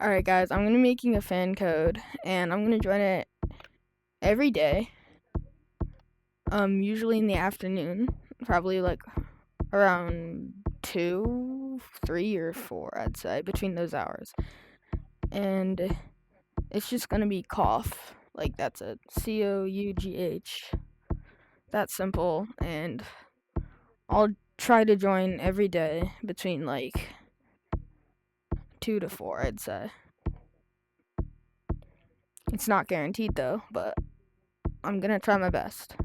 Alright guys, I'm gonna be making a fan code and I'm gonna join it every day. Usually in the afternoon. Probably like around 2, 3, or 4, I'd say, between those hours. And it's just gonna be cough. Like that's it. COUGH. That's simple, and I'll try to join every day between like 2 to 4, I'd say. It's not guaranteed though, but I'm gonna try my best.